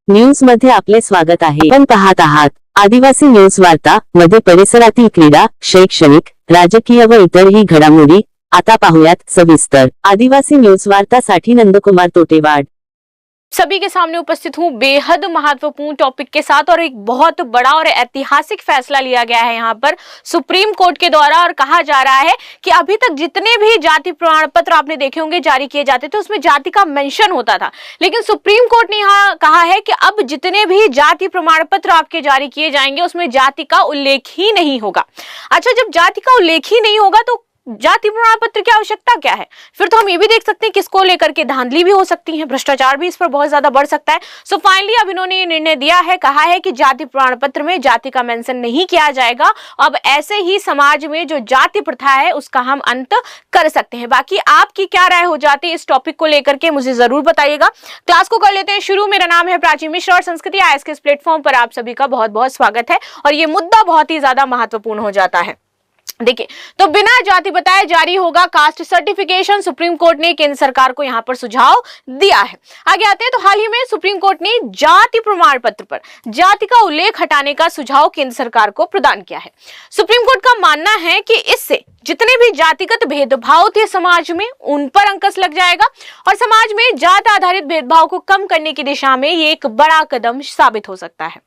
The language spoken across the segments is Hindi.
न्यूज मध्ये आपले स्वागत आहे। आपण पाहत आहात आदिवासी न्यूज वार्ता मध्ये परिसरातील क्रीडा, शैक्षणिक, राजकीय व इतरही घडामोडी आता पाहूयात सविस्तर। आदिवासी न्यूज वार्ता साठी नंदकुमार तोटेवाड सभी के सामने उपस्थित हूँ बेहद महत्वपूर्ण टॉपिक के साथ। और एक बहुत बड़ा और ऐतिहासिक फैसला लिया गया है यहाँ पर सुप्रीम कोर्ट के द्वारा। और कहा जा रहा है कि अभी तक जितने भी जाति प्रमाण पत्र आपने देखे होंगे जारी किए जाते थे उसमें जाति का मेंशन होता था, लेकिन सुप्रीम कोर्ट ने यहाँ कहा है कि अब जितने भी जाति प्रमाण पत्र आपके जारी किए जाएंगे उसमें जाति का उल्लेख ही नहीं होगा। अच्छा, जब जाति का उल्लेख ही नहीं होगा तो जाति प्रमाण पत्र की आवश्यकता क्या है? फिर तो हम ये भी देख सकते हैं कि इसको लेकर के धांधली भी हो सकती है, भ्रष्टाचार भी इस पर बहुत ज्यादा बढ़ सकता है। सो फाइनली अब इन्होंने ये निर्णय दिया है, कहा है कि जाति प्रमाण पत्र में जाति का मेंशन नहीं किया जाएगा। अब ऐसे ही समाज में जो जाति प्रथा है उसका हम अंत कर सकते हैं। बाकी आपकी क्या राय हो जाती है इस टॉपिक को लेकर के मुझे जरूर बताइएगा। क्लास को कर लेते हैं शुरू। मेरा नाम है प्राची मिश्रा और संस्कृति आईएएस के इस प्लेटफॉर्म पर आप सभी का बहुत बहुत स्वागत है। और ये मुद्दा बहुत ही ज्यादा महत्वपूर्ण हो जाता है। देखिए, तो बिना जाति बताए जारी होगा कास्ट सर्टिफिकेशन, सुप्रीम कोर्ट ने केंद्र सरकार को यहां पर सुझाव दिया है। आगे आते हैं तो हाल ही में सुप्रीम कोर्ट ने जाति प्रमाण पत्र पर जाति का उल्लेख हटाने का सुझाव केंद्र सरकार को प्रदान किया है। सुप्रीम कोर्ट का मानना है कि इससे जितने भी जातिगत भेदभाव थे समाज में उन पर अंकुश लग जाएगा और समाज में जाति आधारित भेदभाव को कम करने की दिशा में ये एक बड़ा कदम साबित हो सकता है।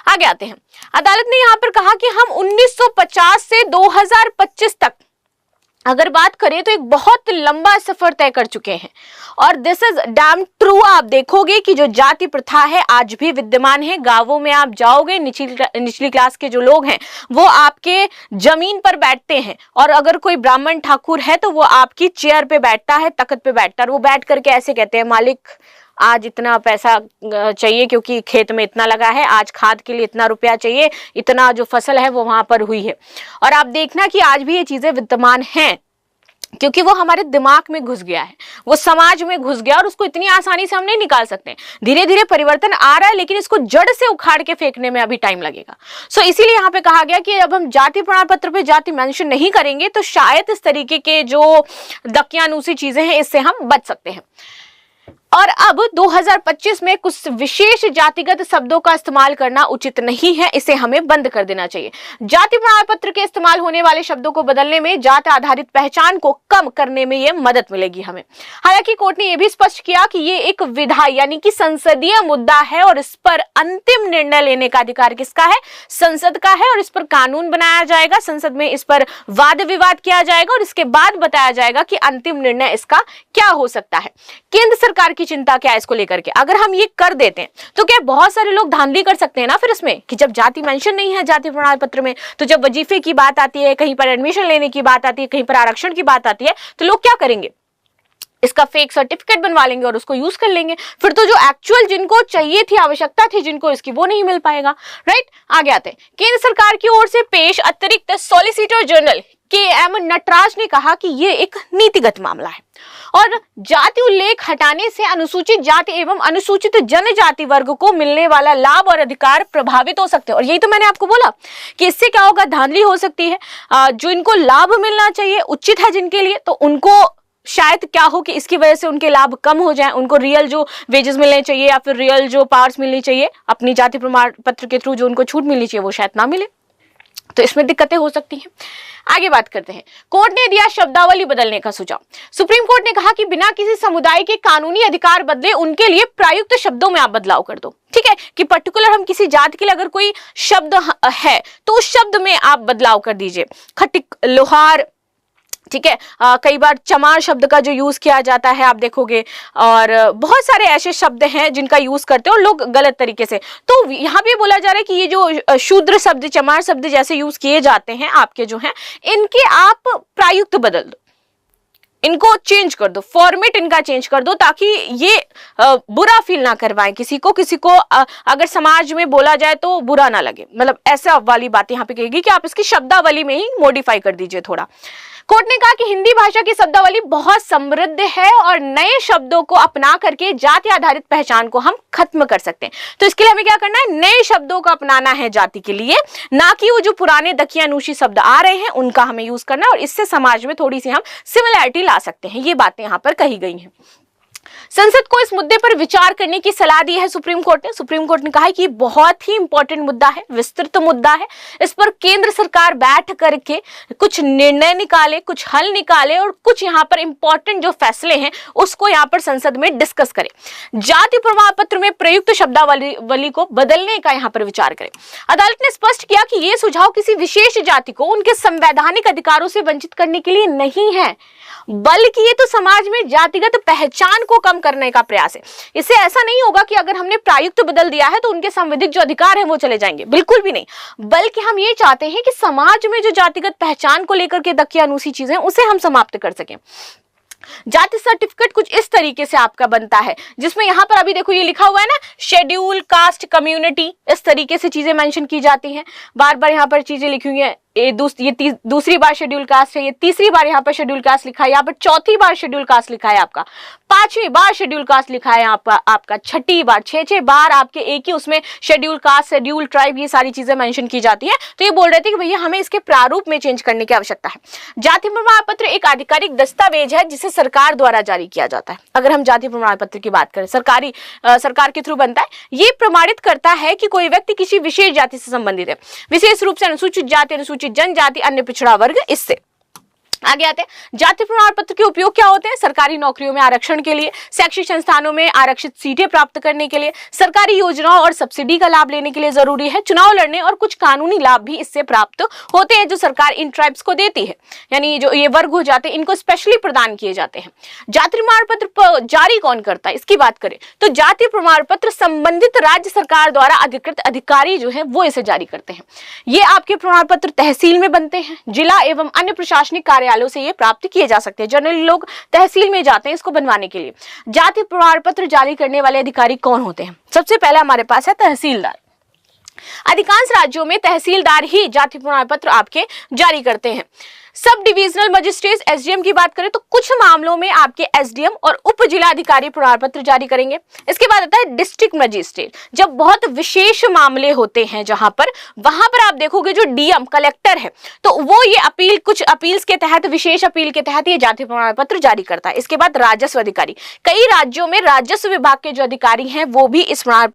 आगे आते हैं, अदालत ने यहाँ पर कहा कि हम 1950 से 2025 तक अगर बात करें तो एक बहुत लंबा सफर तय कर चुके हैं और दिस इज डैम ट्रू। आप देखोगे कि जो जाति प्रथा है आज भी विद्यमान है। गांवों में आप जाओगे, निचली क्लास के जो लोग हैं वो आपके जमीन पर बैठते हैं और अगर कोई ब्राह्मण ठाकुर है तो वो आपकी चेयर पे बैठता है, तख्त पे बैठता है और वो बैठ करके ऐसे कहते हैं, मालिक आज इतना पैसा चाहिए क्योंकि खेत में इतना लगा है, आज खाद के लिए इतना रुपया चाहिए, इतना जो फसल है वो वहां पर हुई है। और आप देखना कि आज भी ये चीजें विद्यमान हैं क्योंकि वो हमारे दिमाग में घुस गया है, वो समाज में घुस गया और उसको इतनी आसानी से हम नहीं निकाल सकते। धीरे धीरे परिवर्तन आ रहा है लेकिन इसको जड़ से उखाड़ के फेंकने में अभी टाइम लगेगा। सो इसीलिए यहाँ पे कहा गया कि अब हम जाति प्रमाण पत्र पे जाति मेंशन नहीं करेंगे तो शायद इस तरीके के जो दकियानूसी चीजें हैं इससे हम बच सकते हैं। और अब 2025 में कुछ विशेष जातिगत शब्दों का इस्तेमाल करना उचित नहीं है, इसे हमें बंद कर देना चाहिए। जाति प्रमाण पत्र के इस्तेमाल होने वाले शब्दों को बदलने में जाति आधारित पहचान को कम करने में यह मदद मिलेगी हमें। हालांकि कोर्ट ने यह भी स्पष्ट किया कि ये एक विधायी यानी कि संसदीय मुद्दा है और इस पर अंतिम निर्णय लेने का अधिकार किसका है? संसद का है। और इस पर कानून बनाया जाएगा, संसद में इस पर वाद विवाद किया जाएगा और इसके बाद बताया जाएगा कि अंतिम निर्णय इसका क्या हो सकता है। केंद्र सरकार की चिंता क्या है इसको लेकर के? अगर हम ये कर देते हैं तो क्या बहुत सारे लोग धांधली कर सकते हैं ना फिर इसमें कि जब जाति मेंशन नहीं है जाति प्रमाण पत्र में, तो जब वजीफे की बात आती है, कहीं पर एडमिशन लेने की बात आती है, कहीं पर आरक्षण की बात आती है, तो लोग क्या करेंगे? इसका फेक सर्टिफिकेट बनवा लेंगे और उसको यूज कर लेंगे। फिर तो जो एक्चुअल जिनको चाहिए थी, आवश्यकता थी जिनको इसकी, वो नहीं मिल पाएगा। राइट, आगे आते हैं। केंद्र सरकार की ओर से पेश अतिरिक्त सॉलिसिटर जनरल के.एम. नटराज ने कहा कि यह एक नीतिगत मामला है और जाति उल्लेख हटाने से अनुसूचित जाति एवं अनुसूचित जनजाति वर्ग को मिलने वाला लाभ और अधिकार प्रभावित हो सकते हैं। और यही तो मैंने आपको बोला कि इससे क्या होगा, धांधली हो सकती है। जो इनको लाभ मिलना चाहिए, उचित है जिनके लिए, तो उनको शायद क्या हो कि इसकी वजह से उनके लाभ कम हो जाएं, उनको रियल जो वेजेस मिलने चाहिए या फिर रियल जो पावर्स मिलनी चाहिए अपनी जाति प्रमाण पत्र के थ्रू जो उनको छूट मिलनी चाहिए वो शायद ना मिले, तो इसमें दिक्कतें हो सकती हैं। आगे बात करते हैं। कोर्ट ने दिया शब्दावली बदलने का सुझाव। सुप्रीम कोर्ट ने कहा कि बिना किसी समुदाय के कानूनी अधिकार बदले उनके लिए प्रयुक्त शब्दों में आप बदलाव कर दो। ठीक है कि पर्टिकुलर हम किसी जाति के लिए अगर कोई शब्द है तो उस शब्द में आप बदलाव कर दीजिए। खटिक, लोहार, ठीक है, कई बार चमार शब्द का जो यूज किया जाता है आप देखोगे, और बहुत सारे ऐसे शब्द हैं जिनका यूज करते हैं और लोग गलत तरीके से। तो यहाँ पे बोला जा रहा है कि ये जो शूद्र शब्द, चमार शब्द जैसे यूज किए जाते हैं आपके जो हैं, इनके आप प्रायुक्त बदल दो, इनको चेंज कर दो, फॉर्मेट इनका चेंज कर दो ताकि ये बुरा फील ना करवाएं किसी को अगर समाज में बोला जाए तो बुरा ना लगे। मतलब ऐसा वाली बात यहाँ पे कहेगी कि आप इसकी शब्दावली में ही मॉडिफाई कर दीजिए थोड़ा। कोर्ट ने कहा कि हिंदी भाषा की शब्दावली बहुत समृद्ध है और नए शब्दों को अपना करके जाति आधारित पहचान को हम खत्म कर सकते हैं। तो इसके लिए हमें क्या करना है? नए शब्दों को अपनाना है जाति के लिए, ना कि वो जो पुराने दकियानूशी शब्द आ रहे हैं उनका हमें यूज करना है, और इससे समाज में थोड़ी सी हम सिमिलैरिटी ला सकते हैं। ये बातें यहाँ पर कही गई हैं। संसद को इस मुद्दे पर विचार करने की सलाह दी है सुप्रीम कोर्ट ने। सुप्रीम कोर्ट ने कहा है कि बहुत ही इंपॉर्टेंट मुद्दा है, विस्तृत मुद्दा है। इस पर केंद्र सरकार बैठ करके कुछ निर्णय निकाले, कुछ हल निकाले और कुछ यहाँ पर इंपॉर्टेंट जो फैसले हैं उसको यहाँ पर संसद में डिस्कस करे। जाति प्रमाण पत्र में प्रयुक्त शब्दावली को बदलने का यहाँ पर विचार करे। अदालत ने स्पष्ट किया कि ये सुझाव किसी विशेष जाति को उनके संवैधानिक अधिकारों से वंचित करने के लिए नहीं है, बल्कि ये तो समाज में जातिगत पहचान को कम करने का प्रयास है। इससे ऐसा नहीं होगा कि अगर हमने प्रायुक्त बदल दिया है तो उनके संवैधानिक जो अधिकार है वो चले जाएंगे, बिल्कुल भी नहीं। बल्कि हम ये चाहते हैं कि समाज में जो जातिगत पहचान को लेकर के दकियानूसी चीजें उसे हम समाप्त कर सकें। जाति सर्टिफिकेट कुछ इस तरीके से आपका बनता है, जिसमें यहाँ पर अभी देखो ये लिखा हुआ है ना, शेड्यूल कास्ट कम्युनिटी, इस तरीके से चीजें मेंशन की जाती हैं। बार बार यहाँ पर चीजें लिखी हुई हैं। ये दूसरी बार शेड्यूल कास्ट है, ये तीसरी बार यहाँ पर शेड्यूल कास्ट लिखा है, यहाँ पर चौथी बार शेड्यूल कास्ट लिखा है आपका, पांचवी बार शेड्यूल कास्ट लिखा है आपका छठी बार, छह बार आपके एक ही उसमें शेड्यूल कास्ट, शेड्यूल ट्राइब, ये सारी चीजें मेंशन की जाती है। तो ये बोल रहे थे कि भैया हमें इसके प्रारूप में चेंज करने की आवश्यकता है। जाति प्रमाण पत्र एक आधिकारिक दस्तावेज है जिसे सरकार द्वारा जारी किया जाता है। अगर हम जाति प्रमाण पत्र की बात करें, सरकार के थ्रू बनता है। ये प्रमाणित करता है कि कोई व्यक्ति किसी विशेष जाति से संबंधित है, विशेष रूप से अनुसूचित जाति, अनुसूचित जनजाति, अन्य पिछड़ा वर्ग। इससे आगे आते हैं। जाति प्रमाण पत्र के उपयोग क्या होते हैं? सरकारी नौकरियों में आरक्षण के लिए, शैक्षिक संस्थानों में आरक्षित सीटें प्राप्त करने के लिए, सरकारी योजनाओं और सब्सिडी का लाभ लेने के लिए जरूरी है, चुनाव लड़ने और कुछ कानूनी लाभ भी इससे प्राप्त होते हैं जो सरकार इन ट्राइब्स को देती है। यानी जो ये वर्ग हो जाते हैं इनको स्पेशली प्रदान किए जाते हैं। जाति प्रमाण पत्र जारी कौन करता है, इसकी बात करें तो जाति प्रमाण पत्र संबंधित राज्य सरकार द्वारा अधिकृत अधिकारी जो है वो इसे जारी करते हैं। ये आपके प्रमाण पत्र तहसील में बनते हैं, जिला एवं अन्य प्रशासनिक कार्यालयों से ये प्राप्त किए जा सकते हैं। जनरली लोग तहसील में जाते हैं इसको बनवाने के लिए। जाति प्रमाण पत्र जारी करने वाले अधिकारी कौन होते हैं? सबसे पहले हमारे पास है तहसीलदार। अधिकांश राज्यों में तहसीलदार ही जाति प्रमाण पत्र आपके जारी करते हैं। सब डिविजनल मजिस्ट्रेट एसडीएम की बात करें तो कुछ मामलों में आपके एसडीएम और उप जिला अधिकारी प्रमाण पत्र जारी करेंगे। इसके बाद आता है डिस्ट्रिक्ट मजिस्ट्रेट। जब बहुत विशेष मामले होते हैं जहां पर वहां पर आप देखोगे जो डीएम कलेक्टर है तो वो ये कुछ अपील्स के तहत, विशेष अपील के तहत ये जाति प्रमाण पत्र जारी करता है। इसके बाद राजस्व अधिकारी। कई राज्यों में राजस्व विभाग के जो अधिकारी हैं वो भी इस प्रमाण